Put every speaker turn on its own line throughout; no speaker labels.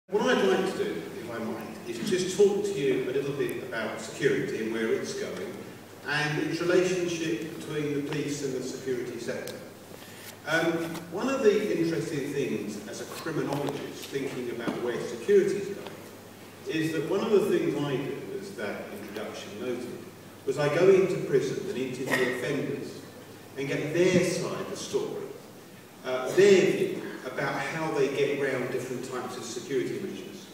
What I'd like to do, if I might, is just talk to you a little bit about security and where it's going, and its relationship between the police and the security sector. One of the interesting things as a criminologist thinking about where security is going is that one of the things I do, as that introduction noted, was I go into prison and interview offenders and get their side of the story, their view about how they get around different types of security measures.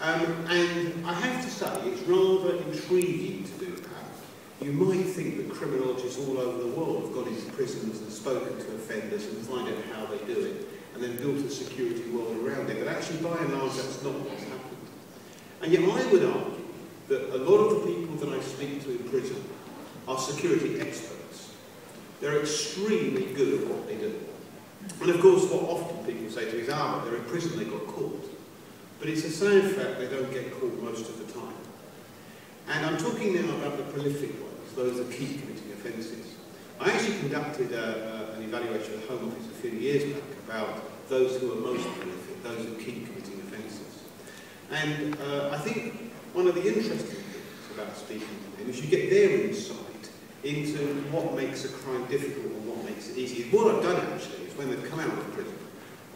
And I have to say, it's rather intriguing to do that. You might think that criminologists all over the world have gone into prisons and spoken to offenders and find out how they do it, and then built a security world around it. But actually, by and large, that's not what's happened. And yet I would argue that a lot of the people that I speak to in prison are security experts. They're extremely good at what they do. And of course, what often people say to me is, but they're in prison, they got caught. But it's a sad fact they don't get caught most of the time. And I'm talking now about the prolific ones, those that keep committing offences. I actually conducted an evaluation of the Home Office a few years back about those who are most prolific, those who keep committing offences. And I think one of the interesting things about speaking to them is you get their insight into what makes a crime difficult and what makes it easy. What I've done actually is when they've come out of prison,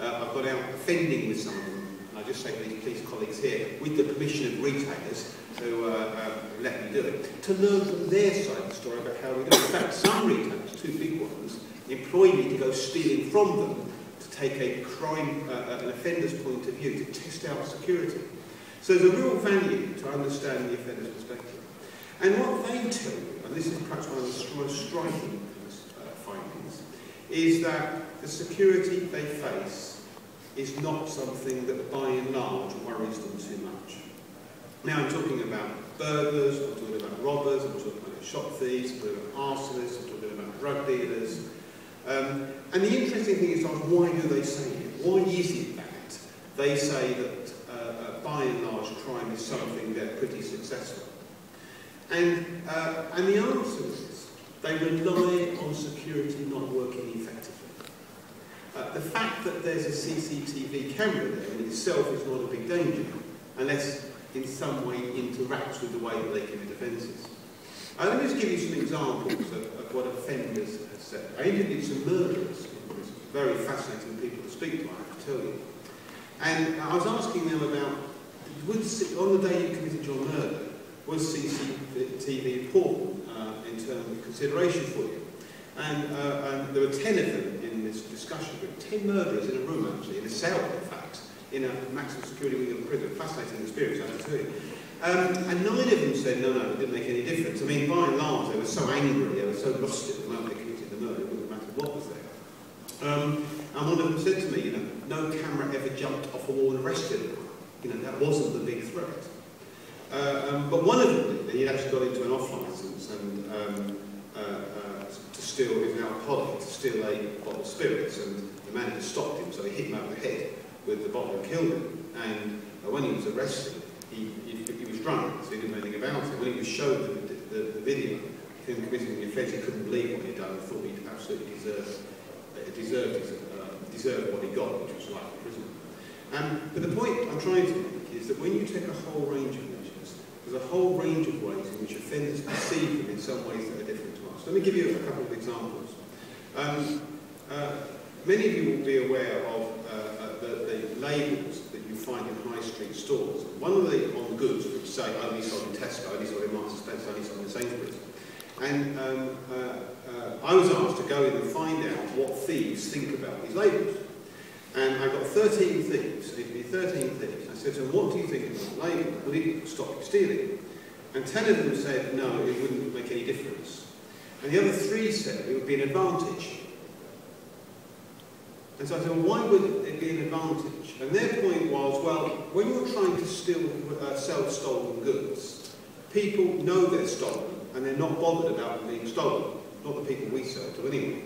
I've got out offending with some of them, and I just say to these police colleagues here, with the permission of retailers who let me do it, to learn from their side of the story about how we do it. In fact, some retailers, two big ones, employ me to go stealing from them to take a crime, an offender's point of view, to test out security. So there's a real value to understand the offender's perspective. And what they tell you, and this is perhaps one of the most striking findings, is that the security they face is not something that by and large worries them too much. Now I'm talking about burglars, I'm talking about robbers, I'm talking about shop thieves, I'm talking about arsonists, I'm talking about drug dealers. And the interesting thing is, why do they say it? Why is it that they say that by and large crime is something they're pretty successful? And the answer is, they rely on security not working effectively. The fact that there's a CCTV camera there in itself is not a big danger, unless in some way interacts with the way that they commit offences. Let me just give you some examples of what offenders have said. I interviewed some murderers, very fascinating people to speak to, I have to tell you. And I was asking them about, on the day you committed your murder, was CCTV important in terms of consideration for you? And there were 10 of them in this discussion group, 10 murderers in a room actually, in a cell in fact, in a maximum security wing of the prison. Fascinating experience, I have to tell you. And 9 of them said, no, it didn't make any difference. I mean, by and large, they were so angry, they were so lost at the moment they committed the murder, it wouldn't matter what was there. And one of them said to me, no camera ever jumped off a wall and arrested anyone. That wasn't the big threat. But one of them, he'd actually got into an off licence and to steal, he was an alcoholic, to steal a bottle of spirits, and the man had stopped him, so he hit him over the head with the bottle and killed him. And when he was arrested, he was drunk, so he didn't know anything about it. When he was showed the video of him committing the offence, he couldn't believe what he'd done and thought he'd absolutely deserved what he got, which was life in prison. But the point I'm trying to make is that when you take a whole range of measures, there's a whole range of ways in which offenders perceive them in some ways that are different to us. Let me give you a couple of examples. Many of you will be aware of the labels that you find in high street stores. One of the on goods which say only sold in Tesco, only sold in Martin Gill, only sold in Sainsbury's. And I was asked to go in and find out what thieves think about these labels. And I got 13 thieves, so it'd be 13 thieves. I said to them, what do you think of that label? Would it stop you stealing? And 10 of them said, no, it wouldn't make any difference. And the other 3 said it would be an advantage. And so I said, well, why would it be an advantage? And their point was, well, when you're trying to sell stolen goods, people know they're stolen, and they're not bothered about them being stolen. Not the people we sell to anyway.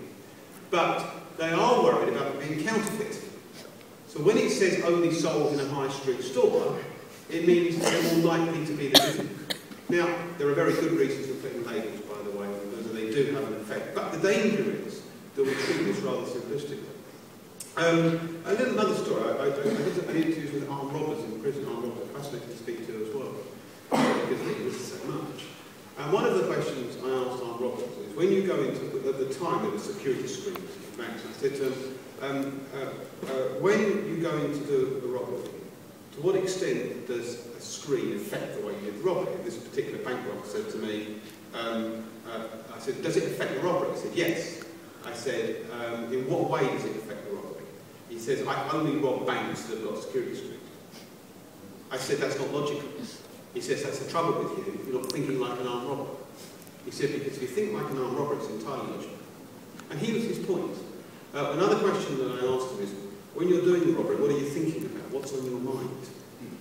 But they are worried about them being counterfeit. So when it says only sold in a high street store, it means they're more likely to be legitimate. Now, there are very good reasons for putting labels, by the way, because they do have an effect. But the danger is that we treat this rather simplistically. Another story, I did an interview with armed robbers in time there were security screens in banks. I said to them, when you go in to do a robbery, to what extent does a screen affect the way you did the robbery? This particular bank robber said to me, I said, does it affect the robbery? He said, yes. I said, in what way does it affect the robbery? He says, I only rob banks that have got security screens. I said, that's not logical. He says, that's the trouble with you, you're not thinking like an armed robber. He said, because if you think like an armed robber, it's entirely logical. And here was his point. Another question that I asked him is, when you're doing the robbery, what are you thinking about? What's on your mind?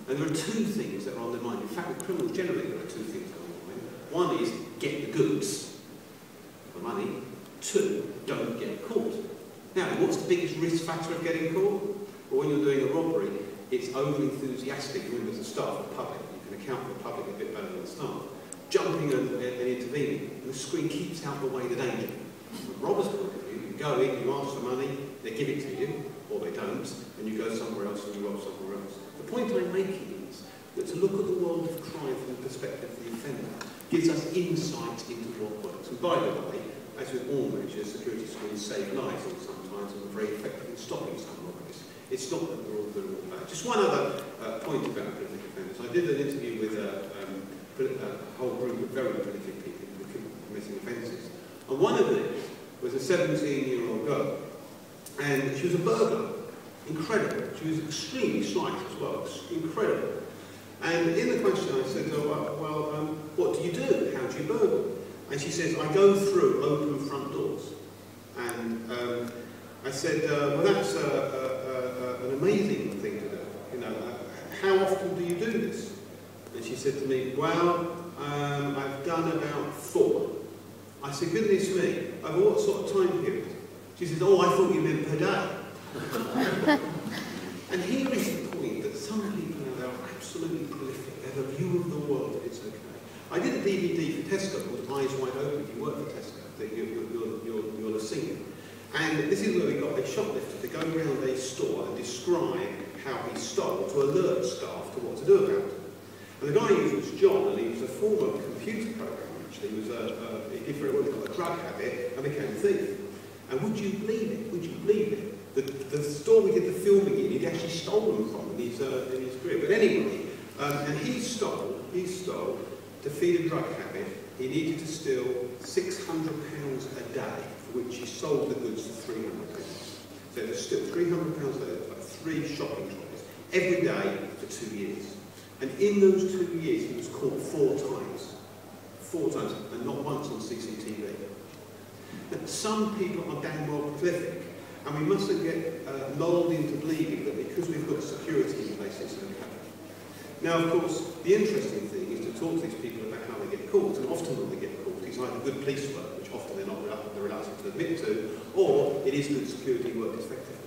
And there are two things that are on their mind. In fact, with criminals generally, there are two things on their mind. One is, get the goods, the money. Two, don't get caught. Now, what's the biggest risk factor of getting caught? Well, when you're doing a robbery, it's over-enthusiastic members of staff and public. You can account for the public a bit better than the staff. Jumping and intervening, and the screen keeps out the way the danger. From a robber's point of view, you go in, you ask for money, they give it to you, or they don't, and you go somewhere else and you rob somewhere else. The point I'm making is that to look at the world of crime from the perspective of the offender gives us insight into what works. And by the way, as with all measures, security screens save lives and sometimes are very effective in stopping some robberies. It's not that they're all bad. Just one other point about prolific offenders. I did an interview with a whole group of very prolific people committing offences. And one of them was a 17-year-old girl. And she was a burglar. Incredible. She was extremely slight as well. Incredible. And in the question I said, well, what do you do? How do you burgle? And she says, I go through open front doors. And I said, well, that's an amazing thing to do. You know, how often do you do this? And she said to me, well, I've done about 4. I said, goodness me, over what sort of time period? She says, oh, I thought you meant per day. And here is the point that some people are absolutely prolific. They have a view of the world, it's okay. I did a DVD for Tesco called Eyes Wide Open. If you work for Tesco, you'll have seen it. And this is where we got a shoplifter to go around a store and describe how he stole to alert staff to what to do about it. And the guy he used was John, and he was a former computer programmer, actually. He was he did very well, he got a drug habit and became a thief. And would you believe it? Would you believe it? The store we did the filming in, he'd actually stolen from in his career. But anyway, and he stole, to feed a drug habit, he needed to steal £600 a day, for which he sold the goods for £300. So to steal £300 a day, like 3 shopping trolleys, every day for 2 years. And in those 2 years, he was caught 4 times. 4 times, and not once on CCTV. Now, some people are damn well prolific, and we mustn't get lulled into believing that because we've got security in place, it's okay. Now, of course, the interesting thing is to talk to these people about how they get caught, and often when they get caught, it's either good police work, which often they're reluctant to admit to, or it is good security work effectively.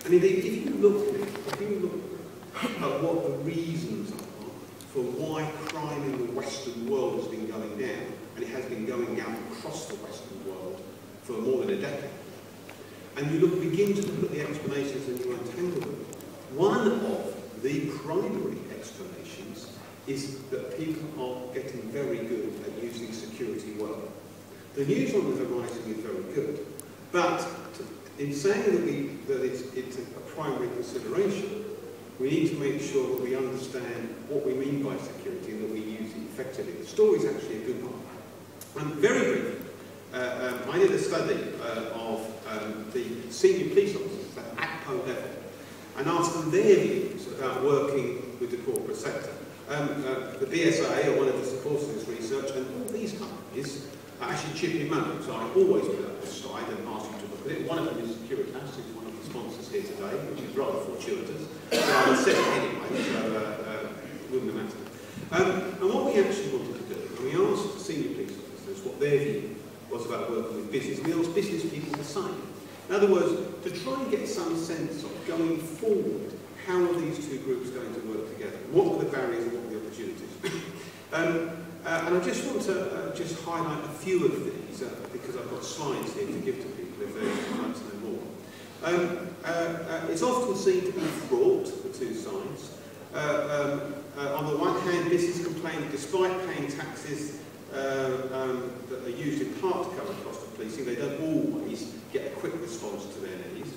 And indeed, if you look at what the reasons are for why crime in the Western world has been going down, and it has been going down across the Western world for more than a decade, and you begin to look at the explanations and you untangle them, one of the primary explanations is that people are getting very good at using security well. The news on the horizon is very good, but in saying that it's a primary consideration, we need to make sure that we understand what we mean by security and that we use it effectively. The story is actually a good one. Very briefly, I did a study of the senior police officers at ACPO level and asked them their views about working with the corporate sector. The PRCI are one of the supporters of this research, and all these companies are actually chipping money. So I always put up this slide and ask you to look at it. One of them is Securitas, who's one of the sponsors here today, which is rather fortuitous. But I would say it anyway, so it wouldn't matter. And what we actually wanted to do, and we asked the senior police officers what their view was about working with business. We asked business people the same. In other words, to try and get some sense of going forward, how are these two groups going to work together? What were the barriers and what were the opportunities? And I just want to just highlight a few of these because I've got slides here to give to people if they would like to know more. It's often seen to be fraught, the two sides. On the one hand, business complain that despite paying taxes that are used in part to cover the cost of policing. They don't always get a quick response to their needs.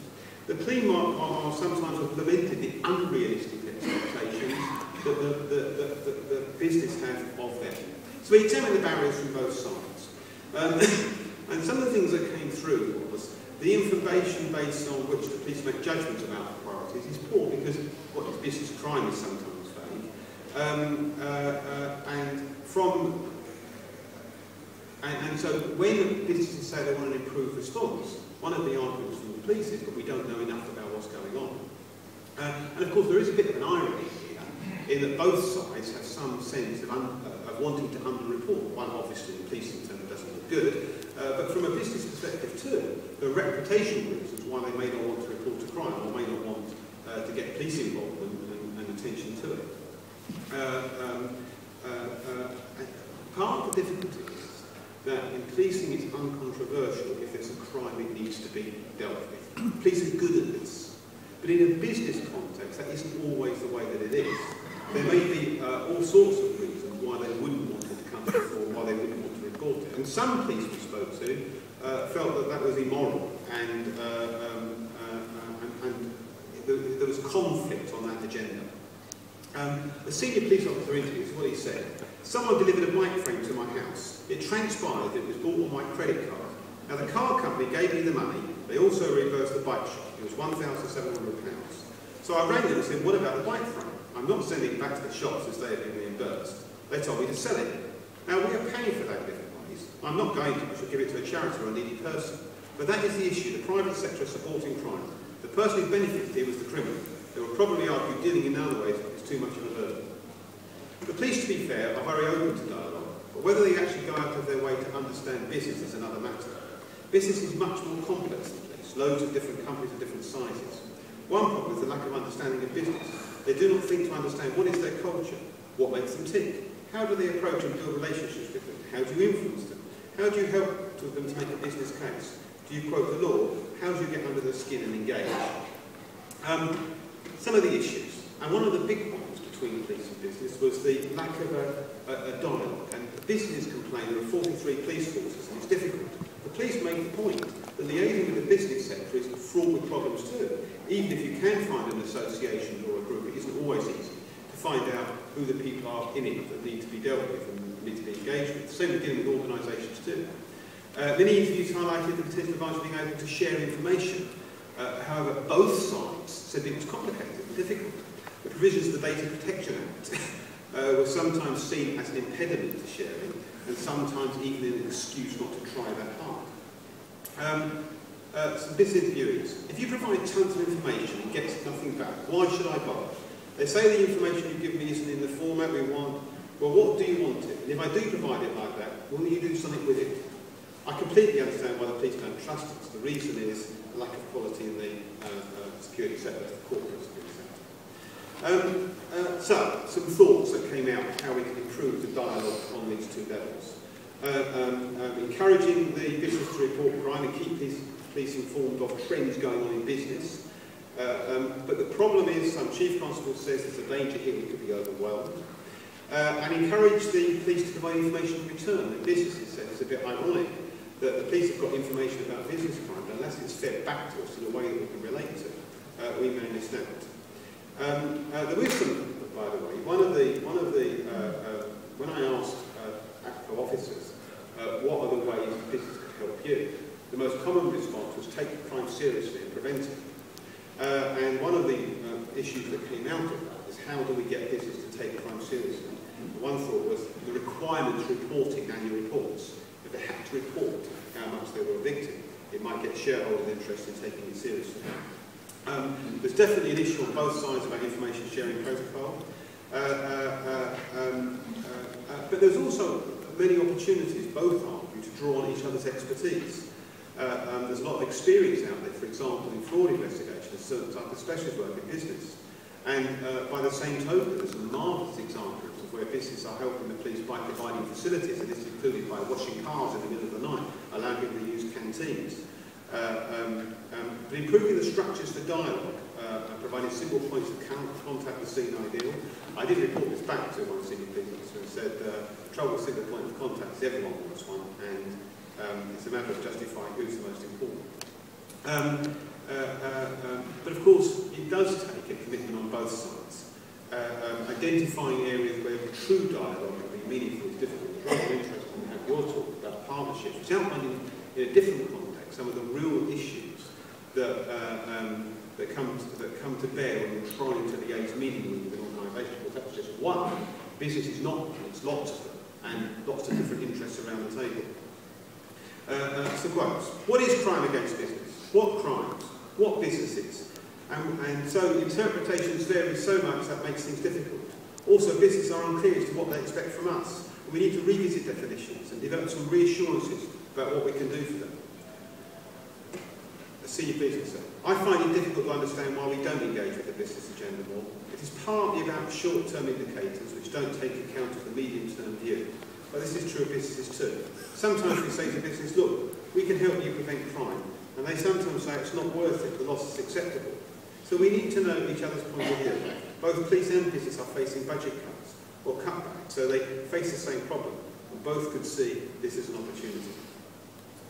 The police are sometimes implemented the unrealistic expectations that the business have of them. So we examine the barriers from both sides. And some of the things that came through was the information based on which the police make judgments about the priorities is poor because what is business crime is sometimes vague. And so when businesses say they want an improved response, one of the arguments from the police is that we don't know enough about what's going on. And of course there is a bit of an irony here, in that both sides have some sense of wanting to underreport. One obviously in policing terms doesn't look good, but from a business perspective too, there are reputational reasons why they may not want to report a crime or may not want to get police involvement and attention to it. Part of the difficulty is that in policing it's uncontroversial if there's a crime it needs to be dealt with. Police are good at this, but in a business context that isn't always the way that it is. There may be all sorts of reasons why they wouldn't want it to come before, why they wouldn't want to report it. And some police we spoke to felt that that was immoral and there was conflict on that agenda. A senior police officer interviewed what he said. Someone delivered a bike frame to my house. It transpired that it was bought on my credit card. Now the car company gave me the money. They also reimbursed the bike shop. It was £1,700. So I rang them and said, what about the bike frame? I'm not sending it back to the shops as they have been reimbursed. They told me to sell it. Now we are paying for that different ways. I'm not going to. I should give it to a charity or a needy person. But that is the issue. The private sector is supporting crime. The person who benefited here was the criminal. They will probably argue dealing in other ways is too much of a burden. The police, to be fair, are very open to dialogue, but whether they actually go out of their way to understand business is another matter. Business is much more complex than police, loads of different companies of different sizes. One problem is the lack of understanding of business. They do not think to understand what is their culture, what makes them tick, how do they approach and build relationships with them, how do you influence them, how do you help them to make a business case, do you quote the law, how do you get under their skin and engage? Some of the issues, and one of the big ones between police and business was the lack of a dialogue. And the business complained there are 43 police forces and it's difficult. The police make the point that liaising with the business sector is fraught with problems too. Even if you can find an association or a group, it isn't always easy to find out who the people are in it that need to be dealt with and need to be engaged with. Same with dealing with organisations too. Many interviews highlighted the potential advantage of being able to share information. However, both sides said it was complicated and difficult. The provisions of the Data Protection Act were sometimes seen as an impediment to sharing, and sometimes even an excuse not to try that hard. Some business interviewees. If you provide tons of information and get nothing back, why should I bother? They say the information you give me isn't in the format we want. Well, what do you want it? And if I do provide it like that, will you do something with it? I completely understand why the police don't trust us. The reason is the lack of quality in the security sector, the corporate security sector. So, some thoughts that came out how we can improve the dialogue on these two levels. Encouraging the business to report crime and keep police informed of trends going on in business. But the problem is, some chief constable says there's a danger here we could be overwhelmed. And encourage the police to provide information in return. And businesses said it's a bit ironic that the police have got information about business crime, but unless it's fed back to us in a way that we can relate to, we may miss out. There was some, by the way, when I asked ACPO officers what are the ways business could help you, the most common response was take crime seriously and prevent it. And one of the issues that came out of that is how do we get business to take crime seriously? One thought was the requirement of reporting annual reports. If they had to report how much they were a victim, it might get shareholders interested in taking it seriously. There's definitely an issue on both sides about information sharing protocol. But there's also many opportunities, both argue, to draw on each other's expertise. There's a lot of experience out there, for example, in fraud investigation, a certain type of specialist work in business. And by the same token, there's some marvellous examples of where businesses are helping the police by providing facilities, and this is included by washing cars in the middle of the night, allowing people to use canteens. But improving the structures for dialogue, providing single points of contact with scene ideal. I did report this back to one senior police officer who said the trouble with single point of contact is everyone wants one, and It's a matter of justifying who's the most important. But of course, it does take a commitment on both sides. Identifying areas where true dialogue can be meaningful is difficult. It's rather interesting to have your talk about partnerships, which outline in a different context some of the real issues that come to bear when you're trying to liaise meaningfully with an organisation. Because that's just one. Business is not one, it's lots of them, and lots of different interests around the table. Some quotes. What is crime against business? What crimes? What businesses? And so interpretations vary so much that makes things difficult. Also, businesses are unclear as to what they expect from us. We need to revisit definitions and develop some reassurances about what we can do for them. A senior business. I find it difficult to understand why we don't engage with the business agenda more. It is partly about short-term indicators which don't take account of the medium-term view. But this is true of businesses too. Sometimes we say to business, look, we can help you prevent crime. And they sometimes say it's not worth it, the loss is acceptable. So we need to know each other's point of view. Both police and business are facing budget cuts or cutbacks, so they face the same problem. And both could see this as an opportunity.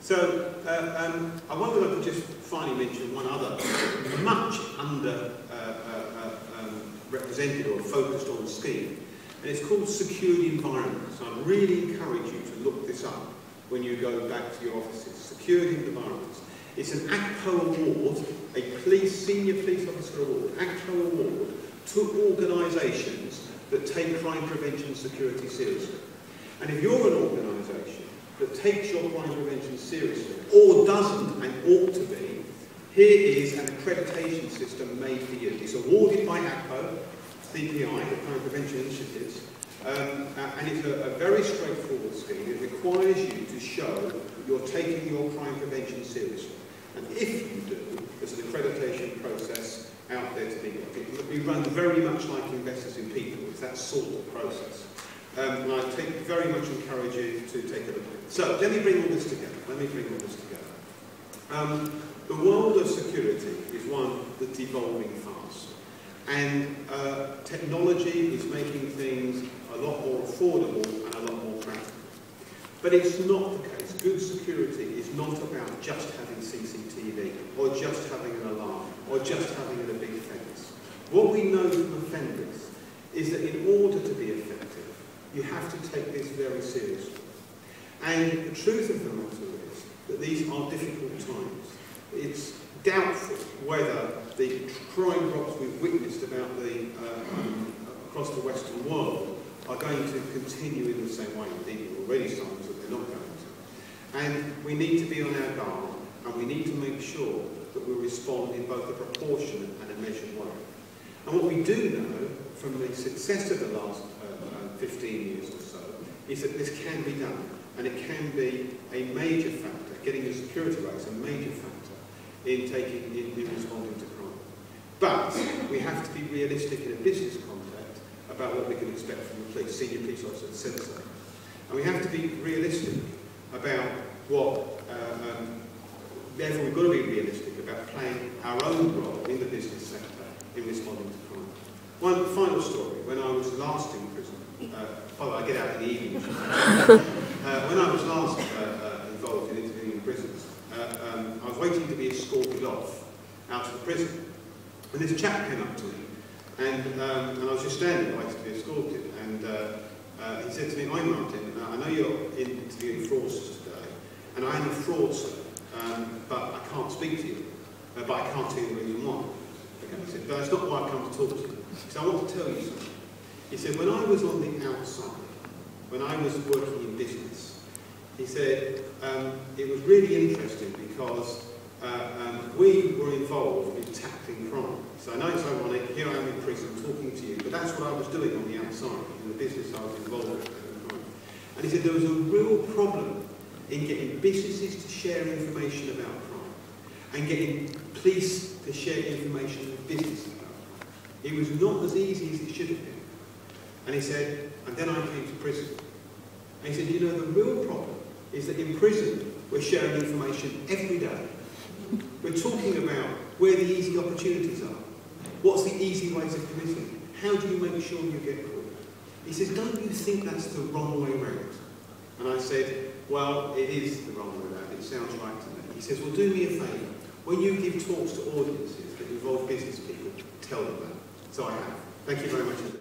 So I wonder if I could just finally mention one other much under represented or focused on scheme. And it's called security environments. So I really encourage you to look this up when you go back to your offices. Security environments. It's an ACPO award, a senior police officer award, ACPO award to organisations that take crime prevention security seriously. And if you're an organisation that takes your crime prevention seriously, or doesn't and ought to be, here is an accreditation system made for you. It's awarded by ACPO, CPI, the Crime Prevention Initiatives, and it's a very straightforward scheme. It requires you to show that you're taking your crime prevention seriously. And if you do, there's an accreditation process out there to be got. It will be run very much like Investors in People. It's that sort of process. And I very much encourage you to take a look at it. So let me bring all this together. The world of security is one that's evolving fast. And technology is making things a lot more affordable and a lot more practical. But it's not the case. Good security is not about just having CCTV, or just having an alarm, or just having a big fence. What we know from offenders is that in order to be effective, you have to take this very seriously. And the truth of the matter is that these are difficult times. It's doubtful whether the crime drops we've witnessed about across the Western world are going to continue in the same way. Indeed, there are already signs that they're not going to. And we need to be on our guard, and we need to make sure that we respond in both a proportionate and a measured way. And what we do know from the success of the last 15 years or so is that this can be done, and it can be a major factor. Getting the security right is a major factor in responding to crime. But we have to be realistic in a business context about what we can expect from the police. Senior police officers said so. And we have to be realistic about what, therefore we've got to be realistic about playing our own role in the business sector in responding to crime. One final story. When I was last in prison, by the way, I get out in the evening. When I was last involved in interviewing in prisons, I was waiting to be escorted off out of the prison. And this chap came up to me, and I was just standing waiting to be escorted, and he said to me, "Hi Martin, I know you're interviewing fraudsters today, and I am a fraudster, but I can't speak to you, but I can't tell you the reason why." Okay, he said, "But that's not why I come to talk to you. He said, I want to tell you something." He said, "When I was on the outside, when I was working in business," he said, "it was really interesting because we were involved in tackling crime. So I know it's ironic, here I am in prison talking to you, but that's what I was doing on the outside, in the business I was involved in. And he said there was a real problem in getting businesses to share information about crime and getting police to share information with business about crime. It was not as easy as it should have been." And he said, and then I came to prison. And he said, "You know, the real problem is that in prison we're sharing information every day. We're talking about where the easy opportunities are. What's the easy ways of committing? How do you make sure you get caught?" He says, "Don't you think that's the wrong way round?" And I said, Well, it is the wrong way around. It sounds right to me. He says, well, do me a favour. When you give talks to audiences that involve business people, tell them that. So I have. Thank you very much.